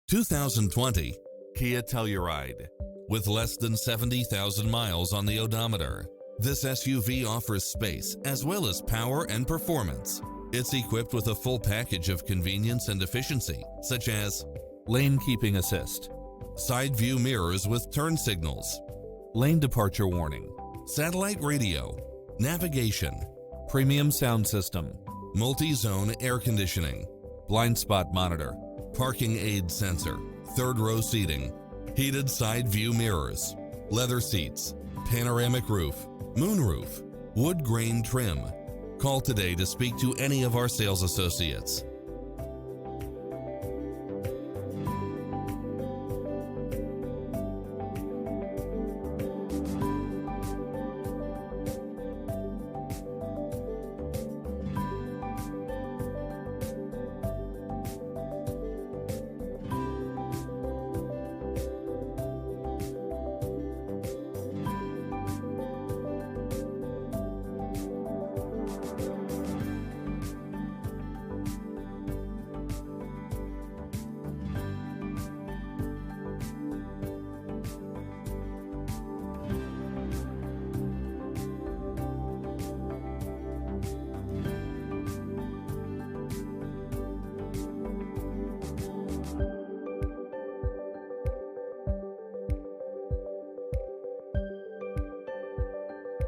2020 Kia Telluride. With less than 70,000 miles on the odometer, this SUV offers space as well as power and performance. It's equipped with a full package of convenience and efficiency, such as lane keeping assist, side view mirrors with turn signals, lane departure warning, satellite radio, navigation, premium sound system, multi-zone air conditioning, blind spot monitor, parking aid sensor, third row seating, heated side view mirrors, leather seats, panoramic roof, moonroof, wood grain trim. Call today to speak to any of our sales associates.